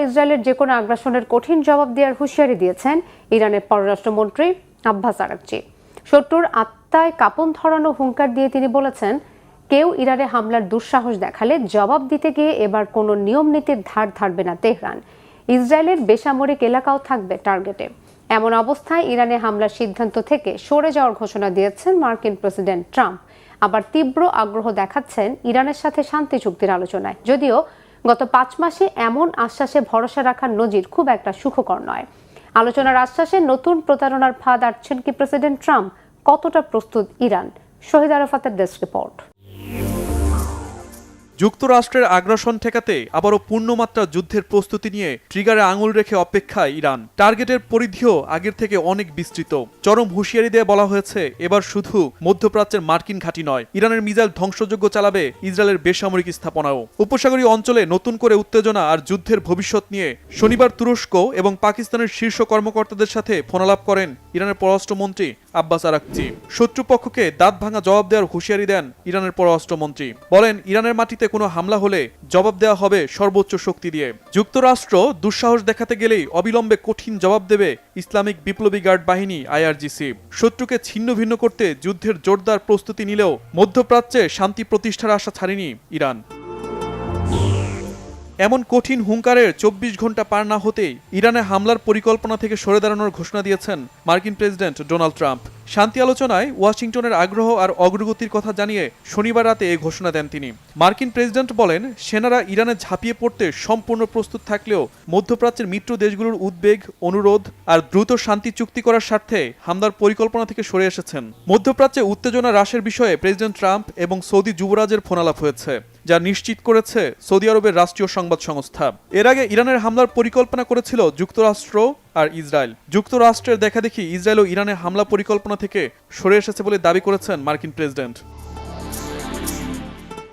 ইসরায়েলের যে কোনো আগ্রাসনের কঠিন জবাব দেওয়ার হুঁশিয়ারি দিয়েছেন ইরানের পররাষ্ট্রমন্ত্রী আব্বাস আরাকচি। শত্রুর আত্মায় কাঁপন ধরানো হুঙ্কার দিয়ে তিনি বলেছেন, কেউ ইরানে হামলার দুঃসাহস দেখালে জবাব দিতে গিয়ে এবার কোনো নিয়ম নীতির ধার ধারবে না তেহরান। ইসরায়েলের বেসামরিক এলাকাও থাকবে টার্গেটে। এমন অবস্থায় ইরানে হামলার সিদ্ধান্ত থেকে সরে যাওয়ার ঘোষণা দিয়েছেন মার্কিন প্রেসিডেন্ট ট্রাম্প। আবার তীব্র আগ্রহ দেখাচ্ছেন ইরানের সাথে শান্তি চুক্তির আলোচনায়। যদিও গত 5 মাসে এমন আশ্বাসে ভরসা রাখার নজির খুব একটা সুখকর নয়। আলোচনার আশ্বাসে নতুন প্রতারণার ফাঁদ আঁটছেন কি প্রেসিডেন্ট ট্রাম্প? কতটা প্রস্তুত ইরান? শহীদ আরাফাতের ডেস্ক রিপোর্ট। যুক্তরাষ্ট্রের আগ্রাসন ঠেকাতে আবারও পূর্ণমাত্রা যুদ্ধের প্রস্তুতি নিয়ে ট্রিগারে আঙুল রেখে অপেক্ষায় ইরান। টার্গেটের পরিধিও আগের থেকে অনেক বিস্তৃত। চরম হুঁশিয়ারি দিয়ে বলা হয়েছে, এবার শুধু মধ্যপ্রাচ্যের মার্কিন ঘাঁটি নয়, ইরানের মিসাইল ধ্বংসযোগ্য চালাবে ইসরায়েলের বেসামরিক স্থাপনাও। উপসাগরীয় অঞ্চলে নতুন করে উত্তেজনা আর যুদ্ধের ভবিষ্যৎ নিয়ে শনিবার তুরস্ক এবং পাকিস্তানের শীর্ষ কর্মকর্তাদের সাথে ফোনালাপ করেন ইরানের পররাষ্ট্রমন্ত্রী আব্বাস আরাকচি। শত্রুপক্ষকে দাঁত ভাঙা জবাব দেওয়ার হুঁশিয়ারি দেন ইরানের পররাষ্ট্রমন্ত্রী। বলেন, ইরানের মাটিতে কোনো হামলা হলে জবাব দেওয়া হবে সর্বোচ্চ শক্তি দিয়ে। যুক্তরাষ্ট্র দুঃসাহস দেখাতে গেলেই অবিলম্বে কঠিন জবাব দেবে ইসলামিক বিপ্লবী গার্ড বাহিনী IRGC। শত্রুকে ছিন্ন ভিন্ন করতে যুদ্ধের জোরদার প্রস্তুতি নিলেও মধ্যপ্রাচ্যে শান্তি প্রতিষ্ঠার আশা ছাড়েনি ইরান। এমন কঠিন হুঙ্কারের 24 ঘন্টা পার না হতেই ইরানে হামলার পরিকল্পনা থেকে সরে দাঁড়ানোর ঘোষণা দিয়েছেন মার্কিন প্রেসিডেন্ট ডোনাল্ড ট্রাম্প। শান্তি আলোচনায় ওয়াশিংটনের আগ্রহ আর অগ্রগতির কথা জানিয়ে শনিবার রাতে এই ঘোষণা দেন তিনি। মার্কিন প্রেসিডেন্ট বলেন, সেনারা ইরানে ঝাঁপিয়ে পড়তে সম্পূর্ণ প্রস্তুত থাকলেও মধ্যপ্রাচ্যের মিত্র দেশগুলোর উদ্বেগ, অনুরোধ আর দ্রুত শান্তি চুক্তি করার স্বার্থে হামলার পরিকল্পনা থেকে সরে এসেছেন। মধ্যপ্রাচ্যে উত্তেজনা হ্রাসের বিষয়ে প্রেসিডেন্ট ট্রাম্প এবং সৌদি যুবরাজের ফোনালাপ হয়েছে, যা নিশ্চিত করেছে সৌদি আরবের রাষ্ট্রীয় সংবাদ সংস্থা। এর আগে ইরানের হামলার পরিকল্পনা করেছিল যুক্তরাষ্ট্র আর ইসরায়েল। যুক্তরাষ্ট্রের দেখাদেখি ইসরায়েল ও ইরানের হামলা পরিকল্পনা থেকে সরে এসেছে বলে দাবি করেছেন মার্কিন প্রেসিডেন্ট।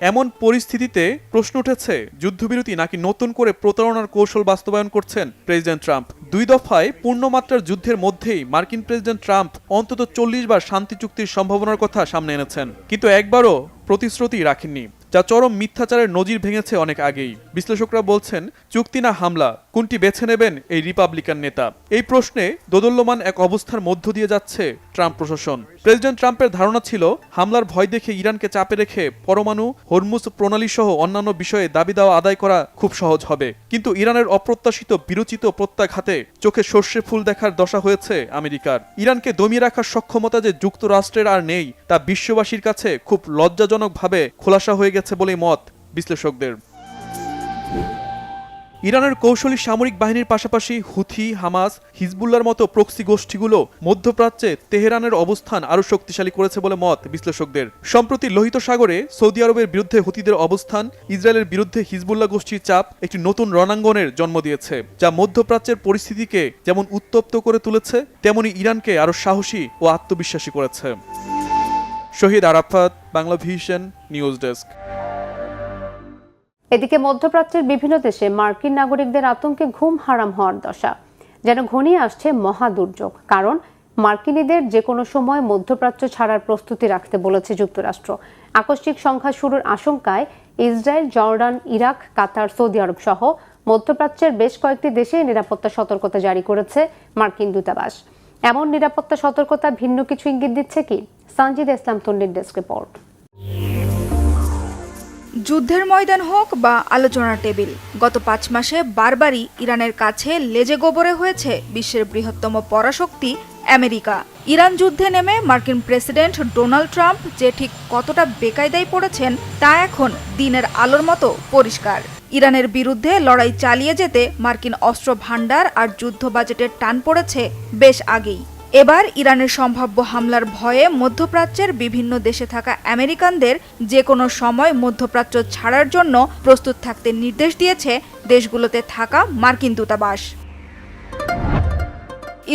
এমন পরিস্থিতিতে প্রশ্ন উঠেছে, যুদ্ধবিরতি নাকি নতুন করে প্রতারণার কৌশল বাস্তবায়ন করছেন প্রেসিডেন্ট ট্রাম্প। 2 দফায় পূর্ণমাত্রার যুদ্ধের মধ্যেই মার্কিন প্রেসিডেন্ট ট্রাম্প অন্তত 40 বার শান্তি চুক্তির সম্ভাবনার কথা সামনে এনেছেন, কিন্তু একবারও প্রতিশ্রুতি রাখেননি, যা চরম মিথ্যাচারের নজির ভেঙেছে অনেক আগেই। বিশ্লেষকরা বলছেন, চুক্তি না হামলা, কোনটি বেছে নেবেন এই রিপাবলিকান নেতা? এই প্রশ্নে দোদুল্যমান এক অবস্থার মধ্য দিয়ে যাচ্ছে ট্রাম্প প্রশাসন। প্রেসিডেন্ট ট্রাম্পের ধারণা ছিল, হামলার ভয় দেখে ইরানকে চাপে রেখে পরমাণু, হরমুজ প্রণালী সহ অন্যান্য বিষয়ে দাবি দেওয়া আদায় করা খুব সহজ হবে। কিন্তু ইরানের অপ্রত্যাশিত বিরচিত প্রত্যাঘাতে চোখে সর্ষে ফুল দেখার দশা হয়েছে আমেরিকার। ইরানকে দমিয়ে রাখার সক্ষমতা যে যুক্তরাষ্ট্রের আর নেই, তা বিশ্ববাসীর কাছে খুব লজ্জাজনকভাবে খোলাসা হয়ে গেছে বলেই মত বিশ্লেষকদের। ইরানের কৌশলী সামরিক বাহিনীর পাশাপাশি হুথি, হামাস, হিজবুল্লাহর মতো প্রক্সি গোষ্ঠীগুলো মধ্যপ্রাচ্যে তেহরানের অবস্থান আরও শক্তিশালী করেছে বলে মত বিশ্লেষকদের। সম্প্রতি লোহিত সাগরে সৌদি আরবের বিরুদ্ধে হুথিদের অবস্থান, ইসরায়েলের বিরুদ্ধে হিজবুল্লাহ গোষ্ঠীর চাপ একটি নতুন রণাঙ্গনের জন্ম দিয়েছে, যা মধ্যপ্রাচ্যের পরিস্থিতিকে যেমন উত্তপ্ত করে তুলেছে, তেমনি ইরানকে আরও সাহসী ও আত্মবিশ্বাসী করেছে। Shahid Arafat, Bangla vision, news desk. এদিকে মধ্যপ্রাচ্যের বিভিন্ন দেশে মার্কিন নাগরিকদের আতঙ্কে ঘুম হারাম হওয়ার দশা। যেন ঘনিয়ে আসছে মহা দুর্যোগ। কারণ মার্কিনীদের যে কোনো সময় মধ্যপ্রাচ্য ছাড়ার প্রস্তুতি রাখতে বলেছে যুক্তরাষ্ট্র। আকস্মিক সংখ্যা শুরুর আশঙ্কায় ইসরায়েল, জর্ডান, ইরাক, কাতার, সৌদি আরব সহ মধ্যপ্রাচ্যের বেশ কয়েকটি দেশে নিরাপত্তা সতর্কতা জারি করেছে মার্কিন দূতাবাস। এমন নিরাপত্তা সতর্কতা ভিন্ন কিছু ইঙ্গিত দিচ্ছে কি? সঞ্জিদ ইসলাম তন্ডির ডেস্ক রিপোর্ট। যুদ্ধের ময়দান হোক বা আলোচনার টেবিল, গত 5 মাসে বারবারই ইরানের কাছে লেজে গোবরে হয়েছে বিশ্বের বৃহত্তম পরাশক্তি আমেরিকা। ইরান যুদ্ধে নেমে মার্কিন প্রেসিডেন্ট ডোনাল্ড ট্রাম্প যে ঠিক কতটা বেকায়দায় পড়েছেন তা এখন দিনের আলোর মতো পরিষ্কার। ইরানের বিরুদ্ধে লড়াই চালিয়ে যেতে মার্কিন অস্ত্র ভাণ্ডার আর যুদ্ধ বাজেটের টান পড়েছে বেশ আগেই। এবার ইরানের সম্ভাব্য হামলার ভয়ে মধ্যপ্রাচ্যের বিভিন্ন দেশে থাকা আমেরিকানদের যে কোনো সময় মধ্যপ্রাচ্য ছাড়ার জন্য প্রস্তুত থাকতে নির্দেশ দিয়েছে দেশগুলোতে থাকা মার্কিন দূতাবাস।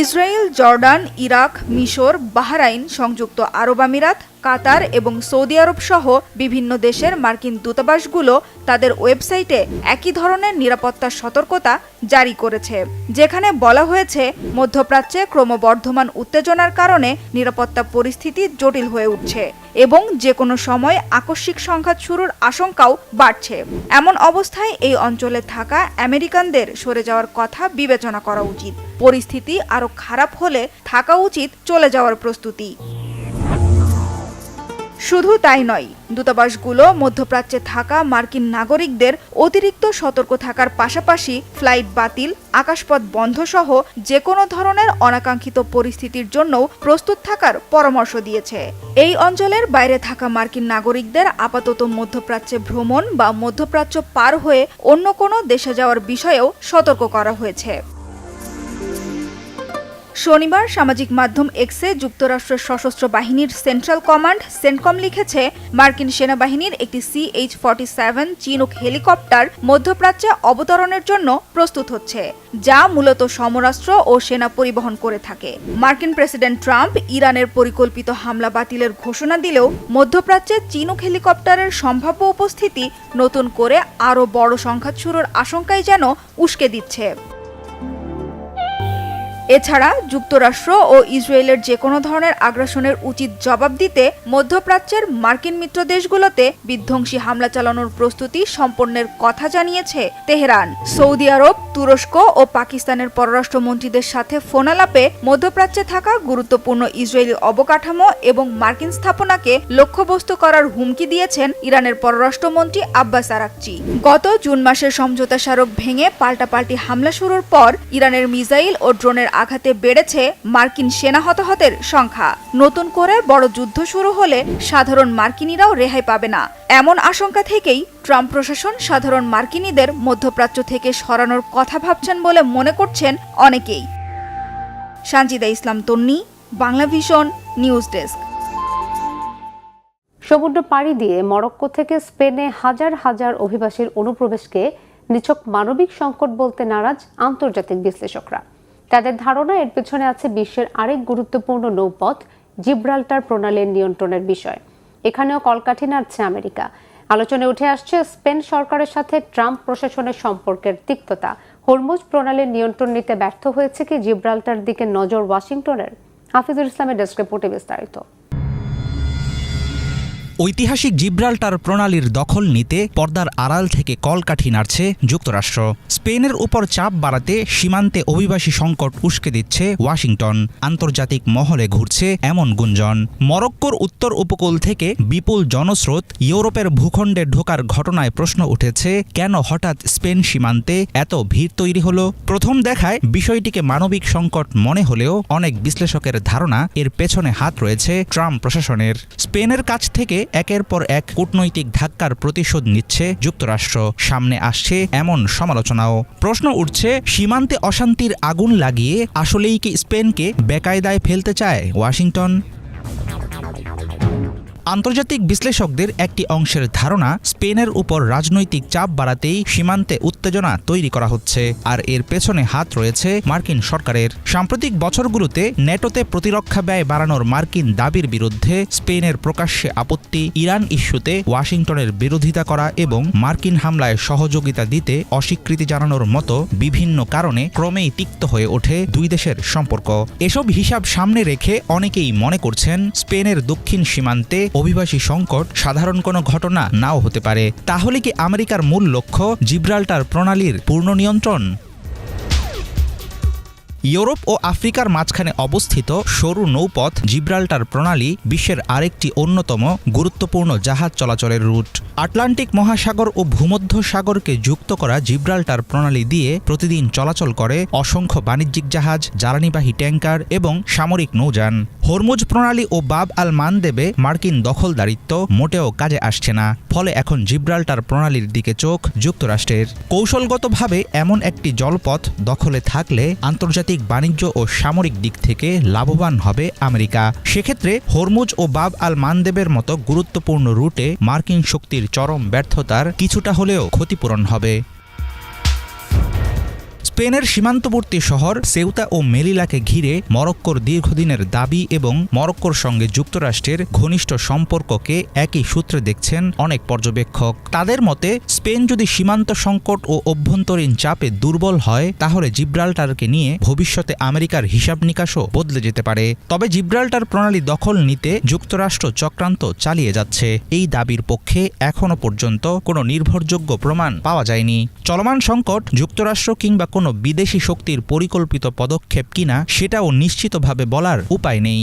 ইসরায়েল, জর্ডান, ইরাক, মিশর, বাহরাইন, সংযুক্ত আরব আমিরাত, কাতার এবং সৌদি আরব সহ বিভিন্ন দেশের মার্কিন দূতাবাসগুলো তাদের ওয়েবসাইটে একই ধরনের নিরাপত্তা সতর্কতা জারি করেছে, যেখানে বলা হয়েছে মধ্যপ্রাচ্যে ক্রমবর্ধমান উত্তেজনার কারণে নিরাপত্তা পরিস্থিতি জটিল হয়ে উঠছে এবং যে কোনো সময় আকস্মিক সংঘাত শুরুর আশঙ্কাও বাড়ছে। এমন অবস্থায় এই অঞ্চলে থাকা আমেরিকানদের সরে যাওয়ার কথা বিবেচনা করা উচিত। পরিস্থিতি আরও খারাপ হলে থাকা উচিত চলে যাওয়ার প্রস্তুতি। শুধু তাই নয়, দূতাবাসগুলো মধ্যপ্রাচ্যে থাকা মার্কিন নাগরিকদের অতিরিক্ত সতর্ক থাকার পাশাপাশি ফ্লাইট বাতিল, আকাশপথ বন্ধ সহ যে কোনো ধরনের অনাকাঙ্ক্ষিত পরিস্থিতির জন্যও প্রস্তুত থাকার পরামর্শ দিয়েছে। এই অঞ্চলের বাইরে থাকা মার্কিন নাগরিকদের আপাতত মধ্যপ্রাচ্যে ভ্রমণ বা মধ্যপ্রাচ্য পার হয়ে অন্য কোনো দেশে যাওয়ার বিষয়েও সতর্ক করা হয়েছে। শনিবার সামাজিক মাধ্যম এক্সে যুক্তরাষ্ট্রের সশস্ত্র বাহিনীর সেন্ট্রাল কমান্ড সেন্টকম লিখেছে, মার্কিন সেনাবাহিনীর একটি CH-47 চিনুক হেলিকপ্টার মধ্যপ্রাচ্যে অবতরণের জন্য প্রস্তুত হচ্ছে, যা মূলত সমরাস্ত্র ও সেনা পরিবহন করে থাকে। মার্কিন প্রেসিডেন্ট ট্রাম্প ইরানের পরিকল্পিত হামলা বাতিলের ঘোষণা দিলেও মধ্যপ্রাচ্যে চিনুক হেলিকপ্টারের সম্ভাব্য উপস্থিতি নতুন করে আরও বড় সংঘাত শুরুর আশঙ্কাই যেন উস্কে দিচ্ছে। এছাড়া যুক্তরাষ্ট্র ও ইসরায়েলের যে কোনো ধরনের আগ্রাসনের উচিত জবাব দিতে মধ্যপ্রাচ্যের মার্কিন মিত্র দেশগুলোতে বিধ্বংসী হামলা চালানোর প্রস্তুতি সম্পন্নের কথা জানিয়েছে তেহরান। সৌদি আরব, তুরস্ক ও পাকিস্তানের পররাষ্ট্রমন্ত্রীদের সাথে ফোনালাপে মধ্যপ্রাচ্যে থাকা গুরুত্বপূর্ণ ইসরায়েলি অবকাঠামো এবং মার্কিন স্থাপনাকে লক্ষ্যবস্তু করার হুমকি দিয়েছেন ইরানের পররাষ্ট্রমন্ত্রী আব্বাস আরাকচি। গত জুন মাসের সমঝোতা স্মারক ভেঙে পাল্টাপাল্টি হামলা শুরুর পর ইরানের মিসাইল ও ড্রোনের আঘাতে বেড়েছে মার্কিন সেনা হতাহতের সংখ্যা। নতুন করে বড় যুদ্ধ শুরু হলে সাধারণ মার্কিনীরাও রেহাই পাবে না, এমন আশঙ্কা থেকেই ট্রাম্প প্রশাসন সাধারণ মার্কিনীদের মধ্যপ্রাচ্য থেকে সরানোর কথা ভাবছেন বলে মনে করছেন অনেকেই। সানজিদা ইসলাম তন্নি, বাংলাভিশন নিউজ ডেস্ক। সমুদ্র পাড়ি দিয়ে মরক্কো থেকে স্পেনে হাজার হাজার অভিবাসীর অনুপ্রবেশকে নিছক মানবিক সংকট বলতে নারাজ আন্তর্জাতিক বিশ্লেষকরা। তাদের ধারণা এর পেছনে আছে বিশ্বের আরেক গুরুত্বপূর্ণ নৌপথ জিব্রাল্টার প্রণালীর নিয়ন্ত্রণের বিষয়। এখানেও কলকাঠি নাড়ছে আমেরিকা। আলোচনায় উঠে আসছে স্পেন সরকারের সাথে ট্রাম্প প্রশাসনের সম্পর্কের তিক্ততা। হরমুজ প্রণালীর নিয়ন্ত্রণ নিতে ব্যর্থ হয়েছে কি জিব্রাল্টার দিকে নজর ওয়াশিংটনের? হাফিজুল ইসলামের ডেস্ক রিপোর্টে বিস্তারিত। ঐতিহাসিক জিব্রাল্টার প্রণালীর দখল নিতে পর্দার আড়াল থেকে কলকাঠি নাড়ছে যুক্তরাষ্ট্র। স্পেনের উপর চাপ বাড়াতে সীমান্তে অভিবাসী সংকট উস্কে দিচ্ছে ওয়াশিংটন। আন্তর্জাতিক মহলে ঘুরছে এমন গুঞ্জন, মরক্কোর উত্তর উপকূল থেকে বিপুল জনস্রোত ইউরোপের ভূখণ্ডে ঢোকার ঘটনায় প্রশ্ন উঠেছে, কেন হঠাৎ স্পেন সীমান্তে এত ভিড় তৈরি হলো? প্রথম দেখায় বিষয়টিকে মানবিক সংকট মনে হলেও অনেক বিশ্লেষকের ধারণা এর পেছনে হাত রয়েছে ট্রাম্প প্রশাসনের। স্পেনের কাছ থেকে একের পর এক কূটনৈতিক ধাক্কার প্রতিশোধ নিচ্ছে যুক্তরাষ্ট্র। সামনে আসছে এমন সমালোচনাও। প্রশ্ন উঠছে, সীমান্তে অশান্তির আগুন লাগিয়ে আসলেই কি স্পেনকে বেকায়দায় ফেলতে চায় ওয়াশিংটন? আন্তর্জাতিক বিশ্লেষকদের একটি অংশের ধারণা, স্পেনের উপর রাজনৈতিক চাপ বাড়াতেই সীমান্তে উত্তেজনা তৈরি করা হচ্ছে, আর এর পেছনে হাত রয়েছে মার্কিন সরকারের। সাম্প্রতিক বছরগুলোতে নেটোতে প্রতিরক্ষা ব্যয় বাড়ানোর মার্কিন দাবির বিরুদ্ধে স্পেনের প্রকাশ্যে আপত্তি, ইরান ইস্যুতে ওয়াশিংটনের বিরোধিতা করা এবং মার্কিন হামলায় সহযোগিতা দিতে অস্বীকৃতি জানানোর মতো বিভিন্ন কারণে ক্রমেই তিক্ত হয়ে ওঠে দুই দেশের সম্পর্ক। এসব হিসাব সামনে রেখে অনেকেই মনে করছেন, স্পেনের দক্ষিণ সীমান্তে অভিবাসী সংকট সাধারণ কোনো ঘটনা নাও হতে পারে। তাহলে কি আমেরিকার মূল লক্ষ্য জিব্রাল্টার প্রণালীর পূর্ণ নিয়ন্ত্রণ? ইউরোপ ও আফ্রিকার মাঝখানে অবস্থিত সরু নৌপথ জিব্রাল্টার প্রণালী বিশ্বের আরেকটি অন্যতম গুরুত্বপূর্ণ জাহাজ চলাচলের রুট। আটলান্টিক মহাসাগর ও ভূমধ্য সাগরকে যুক্ত করা জিব্রাল্টার প্রণালী দিয়ে প্রতিদিন চলাচল করে অসংখ্য বাণিজ্যিক জাহাজ, জ্বালানিবাহী ট্যাঙ্কার এবং সামরিক নৌযান। হরমুজ প্রণালী ও বাব আল মানদেবে মার্কিন দখলদারিত্ব মোটেও কাজে আসছে না, ফলে এখন জিব্রাল্টার প্রণালীর দিকে চোখ যুক্তরাষ্ট্রের। কৌশলগতভাবে এমন একটি জলপথ দখলে থাকলে আন্তর্জাতিক বাণিজ্য ও সামরিক দিক থেকে লাভবান হবে আমেরিকা। সেক্ষেত্রে হরমুজ ও বাব আল মানদেবের মতো গুরুত্বপূর্ণ রুটে মার্কিন শক্তির চরম ব্যর্থতার কিছুটা হলেও ক্ষতিপূরণ হবে। স্পেনের সীমান্তবর্তী শহর সেউতা ও মেলিলাকে ঘিরে মরক্কোর দীর্ঘদিনের দাবি এবং মরক্কোর সঙ্গে যুক্তরাষ্ট্রের ঘনিষ্ঠ সম্পর্ককে একই সূত্রে দেখছেন অনেক পর্যবেক্ষক। তাদের মতে স্পেন যদি সীমান্ত সংকট ও অভ্যন্তরীণ চাপে দুর্বল হয় তাহলে জিব্রাল্টারকে নিয়ে ভবিষ্যতে আমেরিকার হিসাব নিকাশও বদলে যেতে পারে। তবে জিব্রাল্টার প্রণালী দখল নিতে যুক্তরাষ্ট্র চক্রান্ত চালিয়ে যাচ্ছে, এই দাবির পক্ষে এখনও পর্যন্ত কোনো নির্ভরযোগ্য প্রমাণ পাওয়া যায়নি। চলমান সংকট যুক্তরাষ্ট্র কিংবা কোনো বিদেশি শক্তির পরিকল্পিত পদক্ষেপ কিনা সেটাও নিশ্চিতভাবে বলার উপায় নেই।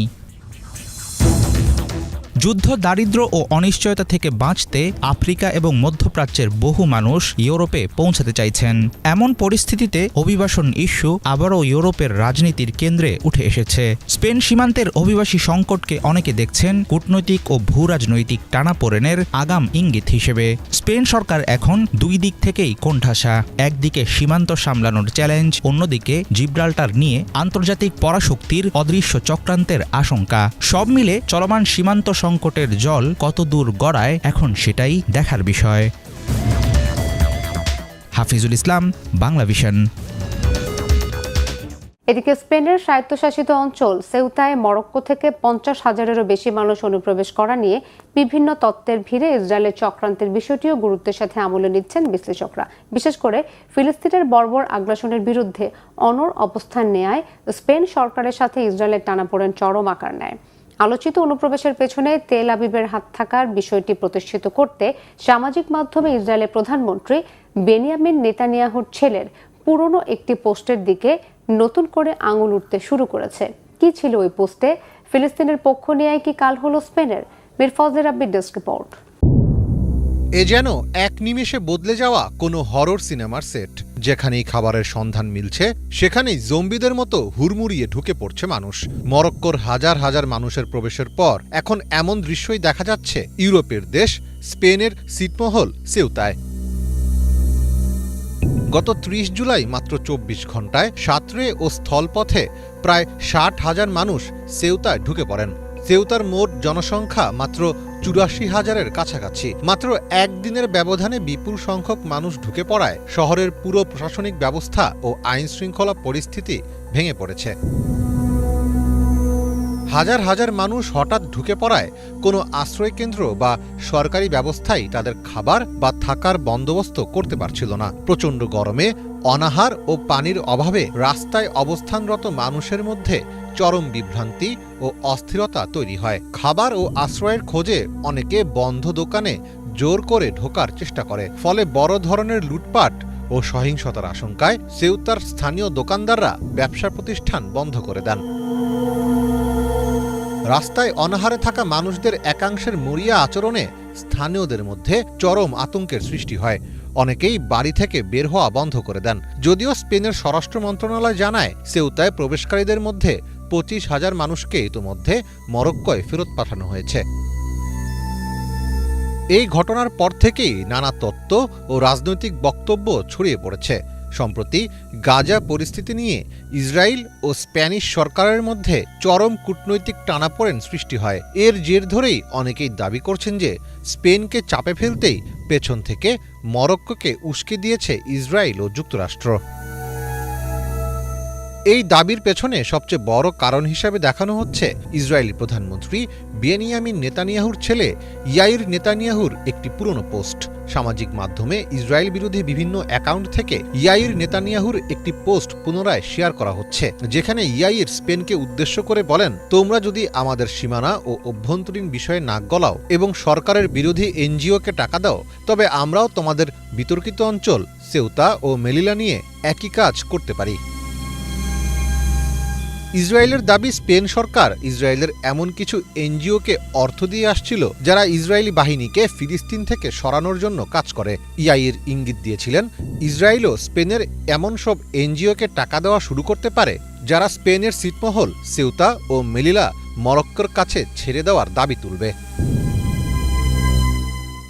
যুদ্ধ, দারিদ্র্য ও অনিশ্চয়তা থেকে বাঁচতে আফ্রিকা এবং মধ্যপ্রাচ্যের বহু মানুষ ইউরোপে পৌঁছাতে চাইছেন। এমন পরিস্থিতিতে অভিবাসন ইস্যু আবারও ইউরোপের রাজনীতির কেন্দ্রে উঠে এসেছে। স্পেন সীমান্তের অভিবাসী সংকটকে অনেকে দেখছেন কূটনৈতিক ও ভূরাজনৈতিক টানাপোড়েনের আগাম ইঙ্গিত হিসেবে। স্পেন সরকার এখন দুই দিক থেকেই কোণঠাসা। একদিকে সীমান্ত সামলানোর চ্যালেঞ্জ, অন্যদিকে জিব্রাল্টার নিয়ে আন্তর্জাতিক পরাশক্তির অদৃশ্য চক্রান্তের আশঙ্কা। সব মিলে চলমান সীমান্ত সংকটের জল কতদূর গড়ায় এখন সেটাই দেখার বিষয়। হাফিজুল ইসলাম, বাংলাভিশন। এদিকে স্পেনের স্বায়ত্তশাসিত অঞ্চল সেউতায় মরক্কো থেকে 50,000-এরও বেশি মানুষ অনুপ্রবেশ করা নিয়ে বিভিন্ন তত্ত্বের ভিড়ে ইসরায়েলের চক্রান্তের বিষয়টিও গুরুত্বের সাথে আমলে নিচ্ছেন বিশ্লেষকরা। বিশেষ করে ফিলিস্তিনের বর্বর আগ্রাসনের বিরুদ্ধে অনড় অবস্থান নেয় স্পেন সরকারের সাথে ইসরায়েলের টানাপোড়েন চরম আকার নেয়। আলোচিত অনুপ্রবেশের পেছনে তেল আবিবের হাত থাকার বিষয়টি প্রতিষ্ঠিত করতে সামাজিক মাধ্যমে ইসরায়েলের প্রধানমন্ত্রী বেনিয়ামিন নেতানিয়াহুর ছেলের পুরনো একটি পোস্টের দিকে নতুন করে আঙুল উঠতে শুরু করেছে। কি ছিল ওই পোস্টে? ফিলিস্তিনের পক্ষ নেয় কি কাল হলো স্পেনের? মিরফজের রাব্বির ডেস্ক রিপোর্ট। এ যেন এক নিমেষে বদলে যাওয়া কোনো হরর সিনেমার সেট। যেখানেই খাবারের সন্ধান মিলছে সেখানেই জম্বিদের মতো হুড়মুড়িয়ে ঢুকে পড়ছে মানুষ। মরক্কোর হাজার হাজার মানুষের প্রবেশের পর এখন এমন দৃশ্যই দেখা যাচ্ছে ইউরোপের দেশ স্পেনের ছিটমহল সেউতায়। গত 30 জুলাই মাত্র 24 ঘণ্টায় সাঁতরে ও স্থলপথে প্রায় 60,000 মানুষ সেউতায় ঢুকে পড়েন। সেউতার মোট জনসংখ্যা মাত্র 84,000-এর কাছাকাছি। মাত্র একদিনের ব্যবধানে বিপুল সংখ্যক মানুষ ঢুকে পড়ায় শহরের পুরো প্রশাসনিক ব্যবস্থা ও আইনশৃঙ্খলা পরিস্থিতি ভেঙে পড়েছে। হাজার হাজার মানুষ হঠাৎ ঢুকে পড়ায় কোনো আশ্রয়কেন্দ্র বা সরকারি ব্যবস্থাই তাদের খাবার বা থাকার বন্দোবস্ত করতে পারছিল না। প্রচণ্ড গরমে, অনাহার ও পানির অভাবে রাস্তায় অবস্থানরত মানুষের মধ্যে চরম বিভ্রান্তি ও অস্থিরতা তৈরি হয়। খাবার ও আশ্রয়ের খোঁজে অনেকে বন্ধ দোকানে জোর করে ঢোকার চেষ্টা করে। ফলে বড় ধরনের লুটপাট ও সহিংসতার আশঙ্কায় সেউতার স্থানীয় দোকানদাররা ব্যবসা প্রতিষ্ঠান বন্ধ করে দেন। রাস্তায় অনাহারে থাকা মানুষদের একাংশের মরিয়া আচরণে স্থানীয়দের মধ্যে চরম আতঙ্কের সৃষ্টি হয়। অনেকেই বাড়ি থেকে বের হওয়া বন্ধ করে দেন। যদিও স্পেনের স্বরাষ্ট্র মন্ত্রণালয় জানায় সেউতায় প্রবেশকারীদের মধ্যে 25,000 মানুষকে ইতোমধ্যে মরক্কোয় ফেরত পাঠানো হয়েছে। এই ঘটনার পর থেকেই নানা তত্ত্ব ও রাজনৈতিক বক্তব্য ছড়িয়ে পড়েছে। সম্প্রতি গাজা পরিস্থিতি নিয়ে ইসরায়েল ও স্প্যানিশ সরকারের মধ্যে চরম কূটনৈতিক টানাপোড়েন সৃষ্টি হয়। এর জের ধরেই অনেকেই দাবি করছেন যে স্পেনকে চাপে ফেলতেই পেছন থেকে মরক্কোকে উস্কে দিয়েছে ইসরায়েল ও যুক্তরাষ্ট্র। এই দাবির পেছনে সবচেয়ে বড় কারণ হিসাবে দেখানো হচ্ছে ইসরায়েলি প্রধানমন্ত্রী বেনিয়ামিন নেতানিয়াহুর ছেলে ইয়াইর নেতানিয়াহুর একটি পুরনো পোস্ট। সামাজিক মাধ্যমে ইসরায়েল বিরোধী বিভিন্ন অ্যাকাউন্ট থেকে ইয়াইর নেতানিয়াহুর একটি পোস্ট পুনরায় শেয়ার করা হচ্ছে, যেখানে ইয়াইর স্পেনকে উদ্দেশ্য করে বলেন, তোমরা যদি আমাদের সীমানা ও অভ্যন্তরীণ বিষয়ে নাক গলাও এবং সরকারের বিরোধী এনজিওকে টাকা দাও, তবে আমরাও তোমাদের বিতর্কিত অঞ্চল সেউতা ও মেলিলা নিয়ে একই কাজ করতে পারি। ইসরায়েলের দাবি, স্পেন সরকার ইসরায়েলের এমন কিছু এনজিওকে অর্থ দিয়ে আসছিল যারা ইসরায়েলি বাহিনীকে ফিলিস্তিন থেকে সরানোর জন্য কাজ করে। ইয়াইর ইঙ্গিত দিয়েছিলেন ইসরায়েলও স্পেনের এমন সব এনজিওকে টাকা দেওয়া শুরু করতে পারে যারা স্পেনের ছিটমহল সেউতা ও মেলিলা মরক্কোর কাছে ছেড়ে দেওয়ার দাবি তুলবে।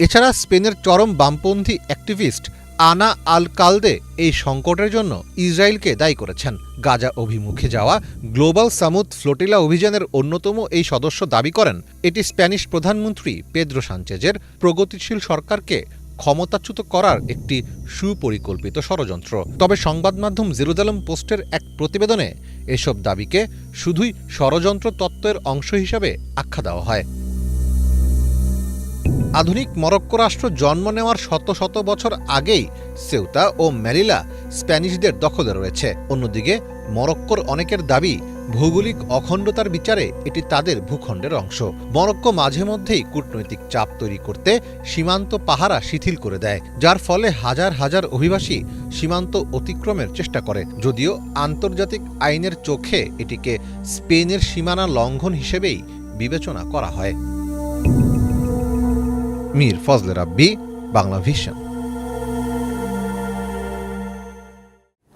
এছাড়া স্পেনের চরম বামপন্থী অ্যাক্টিভিস্ট আনা আল কালদে এই সংকটের জন্য ইসরায়েলকে দায়ী করেছেন। গাজা অভিমুখে যাওয়া গ্লোবাল সামুদ ফ্লোটিলা অভিযানের অন্যতম এই সদস্য দাবি করেন এটি স্প্যানিশ প্রধানমন্ত্রী পেদ্রো সানচেজের প্রগতিশীল সরকারকে ক্ষমতাচ্যুত করার একটি সুপরিকল্পিত ষড়যন্ত্র। তবে সংবাদ মাধ্যম জেরুজালেম পোস্টের এক প্রতিবেদনে এসব দাবিকে শুধুই ষড়যন্ত্র তত্ত্বের অংশ হিসাবে আখ্যা দেওয়া হয়। আধুনিক মরক্কো রাষ্ট্র জন্ম নেওয়ার শত শত বছর আগেই সেউতা ও মেলিলা স্প্যানিশদের দখলে রয়েছে। অন্যদিকে মরক্কোর অনেকের দাবি ভৌগোলিক অখণ্ডতার বিচারে এটি তাদের ভূখণ্ডের অংশ। মরক্কো মাঝে মধ্যেই কূটনৈতিক চাপ তৈরি করতে সীমান্ত পাহারা শিথিল করে দেয়, যার ফলে হাজার হাজার অভিবাসী সীমান্ত অতিক্রমের চেষ্টা করে। যদিও আন্তর্জাতিক আইনের চোখে এটিকে স্পেনের সীমানা লঙ্ঘন হিসেবেই বিবেচনা করা হয়। মীর ফজলে রাব্বি, বাংলা ভিশন।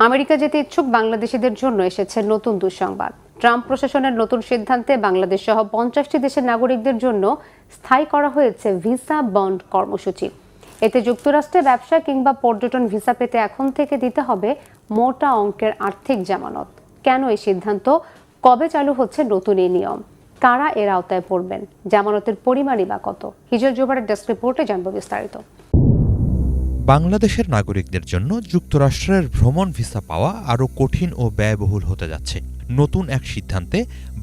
আমেরিকা যেতে ইচ্ছুক বাংলাদেশিদের জন্য এসেছে নতুন দুঃসংবাদ। ট্রাম্প প্রশাসনের নতুন সিদ্ধান্তে বাংলাদেশ সহ 50টি দেশের নাগরিকদের জন্য স্থায়ী করা হয়েছে ভিসা বন্ড কর্মসূচি। এতে যুক্তরাষ্ট্রে ব্যবসা কিংবা পর্যটন ভিসা পেতে এখন থেকে দিতে হবে মোটা অঙ্কের আর্থিক জামানত। কেন এই সিদ্ধান্ত, কবে চালু হচ্ছে নতুন এই নিয়ম, কারা এর আওতায় পড়বেন, জামানতের পরিমাণই বা কত? হিজল জোবারের ডেস্ক রিপোর্টে জানবো বিস্তারিত। বাংলাদেশের নাগরিকদের জন্য যুক্তরাষ্ট্রের ভ্রমণ ভিসা পাওয়া আরও কঠিন ও ব্যয়বহুল হতে যাচ্ছে। নতুন এক সিদ্ধান্তে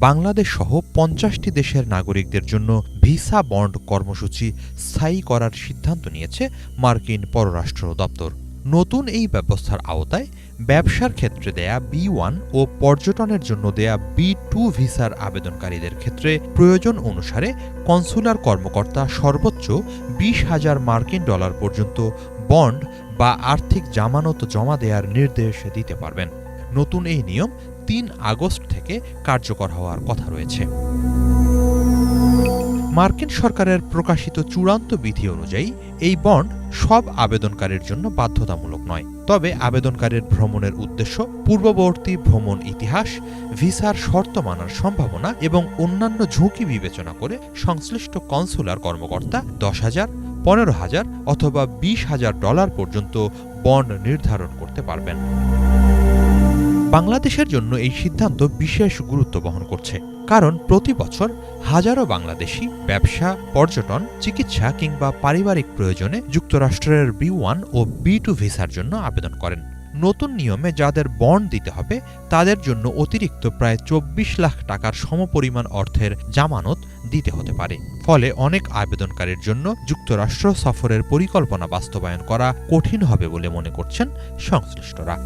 বাংলাদেশ সহ 50টি দেশের নাগরিকদের জন্য ভিসা বন্ড কর্মসূচি স্থায়ী করার সিদ্ধান্ত নিয়েছে মার্কিন পররাষ্ট্র দপ্তর। নতুন এই ব্যবস্থার আওতায় ব্যবসার ক্ষেত্রে দেয়া B1 ও পর্যটনের জন্য দেয়া B2 ভিসার আবেদনকারীদের ক্ষেত্রে প্রয়োজন অনুসারে কনসুলার কর্মকর্তা সর্বোচ্চ 20,000 মার্কিন ডলার পর্যন্ত বন্ড বা আর্থিক জামানত জমা দেওয়ার নির্দেশ দিতে পারবেন। নতুন এই নিয়ম 3 আগস্ট থেকে কার্যকর হওয়ার কথা রয়েছে। মার্কিন সরকারের প্রকাশিত চূড়ান্ত বিধি অনুযায়ী এই বন্ড সব আবেদনকারীর জন্য বাধ্যতামূলক নয়। তবে আবেদনকারীর ভ্রমণের উদ্দেশ্য, পূর্ববর্তী ভ্রমণ ইতিহাস, ভিসার শর্ত মানার সম্ভাবনা এবং অন্যান্য ঝুঁকি বিবেচনা করে সংশ্লিষ্ট কনসুলার কর্মকর্তা 10,000, 15,000 অথবা 20,000 ডলার পর্যন্ত বন্ড নির্ধারণ করতে পারবেন। বাংলাদেশের জন্য এই সিদ্ধান্ত বিশেষ গুরুত্ব বহন করছে, কারণ প্রতি বছর হাজারো বাংলাদেশি ব্যবসা, পর্যটন, চিকিৎসা কিংবা পারিবারিক প্রয়োজনে যুক্তরাষ্ট্রের B1 ও B2 ভিসার জন্য আবেদন করেন। নতুন নিয়মে যাদের বন্ড দিতে হবে তাদের জন্য অতিরিক্ত প্রায় 24 লাখ টাকার সমপরিমাণ অর্থের জামানত দিতে হতে পারে। ফলে অনেক আবেদনকারীর জন্য যুক্তরাষ্ট্র সফরের পরিকল্পনা বাস্তবায়ন করা কঠিন হবে বলে মনে করছেন সংশ্লিষ্টরা।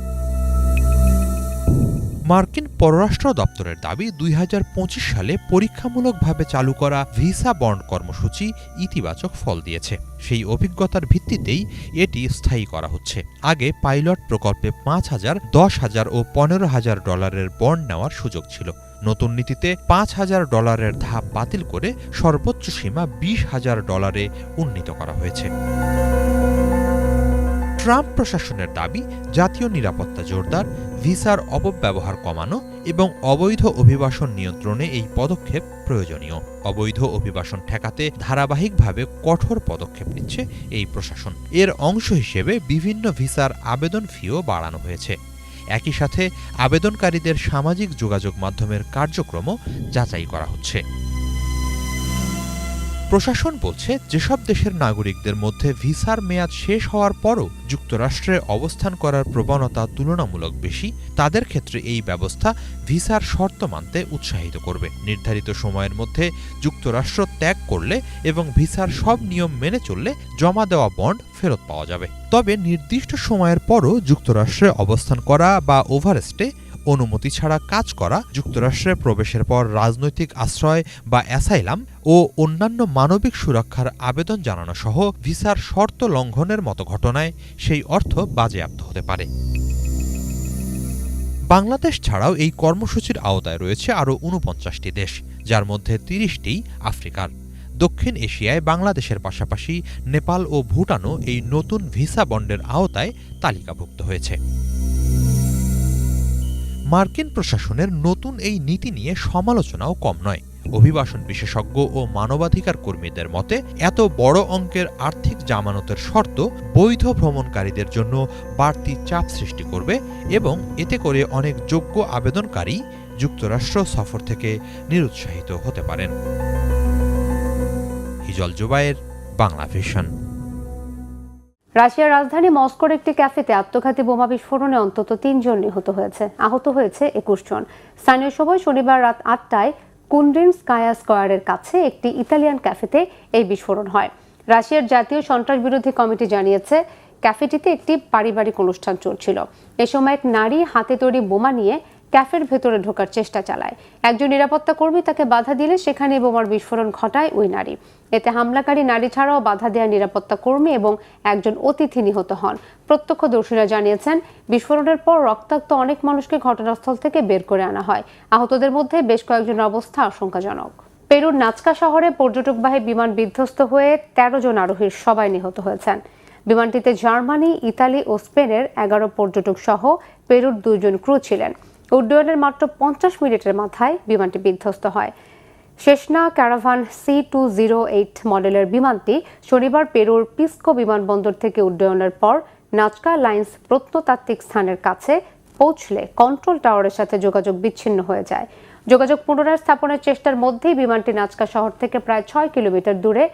মার্কিন পররাষ্ট্র দপ্তরের দাবি, 2025 সালে পরীক্ষামূলকভাবে চালু করা ভিসা বন্ড কর্মসূচি ইতিবাচক ফল দিয়েছে। সেই অভিজ্ঞতার ভিত্তিতেই এটি স্থায়ী করা হচ্ছে। আগে পাইলট প্রকল্পে 5,000, 10,000 ও 15,000 ডলারের বন্ড নেওয়ার সুযোগ ছিল। নতুন নীতিতে 5,000 ডলারের ধাপ বাতিল করে সর্বোচ্চ সীমা 20,000 ডলারে উন্নীত করা হয়েছে। ট্রাম্প প্রশাসনের দাবি, জাতীয় নিরাপত্তা জোরদার, ভিসার অপব্যবহার কমানো এবং অবৈধ অভিবাসন নিয়ন্ত্রণে এই পদক্ষেপ প্রয়োজনীয়। অবৈধ অভিবাসন ঠেকাতে ধারাবাহিকভাবে কঠোর পদক্ষেপ নিচ্ছে এই প্রশাসন। এর অংশ হিসেবে বিভিন্ন ভিসার আবেদন ফিও বাড়ানো হয়েছে। একই সাথে আবেদনকারীদের সামাজিক যোগাযোগ মাধ্যমের কার্যক্রমও যাচাই করা হচ্ছে। প্রশাসন বলছে, যেসব দেশের নাগরিকদের মধ্যে ভিসার মেয়াদ শেষ হওয়ার পরও যুক্তরাষ্ট্রে অবস্থান করার প্রবণতা তুলনামূলক বেশি, তাদের ক্ষেত্রে এই ব্যবস্থা ভিসার শর্ত মানতে উৎসাহিত করবে। নির্ধারিত সময়ের মধ্যে যুক্তরাষ্ট্র ত্যাগ করলে এবং ভিসার সব নিয়ম মেনে চললে জমা দেওয়া বন্ড ফেরত পাওয়া যাবে। তবে নির্দিষ্ট সময়ের পরও যুক্তরাষ্ট্রে অবস্থান করা বা ওভারস্টে, অনুমতি ছাড়া কাজ করা, যুক্তরাষ্ট্রে প্রবেশের পর রাজনৈতিক আশ্রয় বা অ্যাসাইলাম ও অন্যান্য মানবিক সুরক্ষার আবেদন জানানো সহ ভিসার শর্ত লঙ্ঘনের মতো ঘটনায় সেই অর্থ বাজেয়াপ্ত হতে পারে। বাংলাদেশ ছাড়াও এই কর্মসূচির আওতায় রয়েছে আরও 49টি দেশ, যার মধ্যে 30টি আফ্রিকার। দক্ষিণ এশিয়ায় বাংলাদেশের পাশাপাশি নেপাল ও ভুটানও এই নতুন ভিসা বন্ডের আওতায় তালিকাভুক্ত হয়েছে। মার্কিন প্রশাসনের নতুন এই নীতি নিয়ে সমালোচনাও কম নয়। অভিবাসন বিশেষজ্ঞ ও মানবাধিকার কর্মীদের মতে, এত বড় অঙ্কের আর্থিক জামানতের শর্ত বৈধ ভ্রমণকারীদের জন্য বাড়তি চাপ সৃষ্টি করবে এবং এতে করে অনেক যোগ্য আবেদনকারী যুক্তরাষ্ট্র সফর থেকে নিরুৎসাহিত হতে পারেন। হিজল জোবায়ের, বাংলা ভিশন। রাশিয়ার রাজধানী মস্কোর একটি ক্যাফেতে আত্মঘাতী বোমা বিস্ফোরণে অন্তত ৩ জন নিহত হয়েছে, আহত হয়েছে ২১ জন। স্থানীয় সময় শনিবার রাত ৮টায় কুন্ডিনস্কায়া স্কয়ারের কাছে একটি ইতালিয়ান ক্যাফেতে এই বিস্ফোরণ হয়। রাশিয়ার জাতীয় সন্ত্রাসবিরোধী কমিটি জানিয়েছে ক্যাফেটিতে একটি পারিবারিক অনুষ্ঠান চলছিল। এ সময় এক নারী হাতে তৈরি বোমা নিয়ে ক্যাফের ভেতরে ঢোকার চেষ্টা চালায়। একজন নিরাপত্তা কর্মী তাকে বাধা দিলে সেখানে বোমার বিস্ফোরণ ঘটায় ওই নারী। এতে হামলাকারী নারী ছাড়াও বাধা দেওয়া নিরাপত্তা কর্মী এবং একজন অতিথি নিহত হন। প্রত্যক্ষদর্শীরা জানিয়েছেন বিস্ফোরণের পর রক্তাক্ত অনেক মানুষকে ঘটনাস্থল থেকে বের করে আনা হয়। আহতদের মধ্যে বেশ কয়েকজনের অবস্থা আশঙ্কাজনক। পেরুর নাচকা শহরে পর্যটকবাহী বিমান বিধ্বস্ত হয়ে ১৩ জন আরোহীর সবাই নিহত হয়েছেন। বিমানটিতে জার্মানি, ইতালি ও স্পেনের ১১ পর্যটক সহ পেরুর ২ জন ক্রু ছিলেন। উড্ডয়নের মাত্র ৫০ মিনিটের মাথায় বিমানটি বিধ্বস্ত হয়। শেষনা ক্যারাভান C208 মডেলের বিমানটি শনিবার পেরুর পিসকো বিমানবন্দর থেকে উড্ডয়নের পর নাচকা লাইন্স প্রত্নতাত্ত্বিক স্থানের কাছে পৌঁছলে কন্ট্রোল টাওয়ারের সাথে যোগাযোগ বিচ্ছিন্ন হয়ে যায়। যোগাযোগ পুনরায় স্থাপনের চেষ্টার মধ্যেই বিমানটি নাচকা শহর থেকে প্রায় ৬ কিলোমিটার দূরে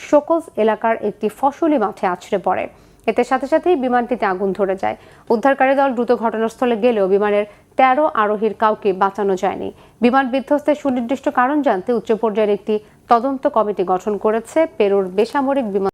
শোকোজ এলাকার একটি ফসলি মাঠে আছড়ে পড়ে। এতে সাথে সাথেই বিমানটিতে আগুন ধরে যায়। উদ্ধারকারী দল দ্রুত ঘটনাস্থলে গেলেও বিমানের ১৩ আরোহীর কাউকে বাঁচানো যায়নি। বিমান বিধ্বস্তের সুনির্দিষ্ট কারণ জানতে উচ্চ পর্যায়ের একটি তদন্ত কমিটি গঠন করেছে পেরুর বেসামরিক বিমান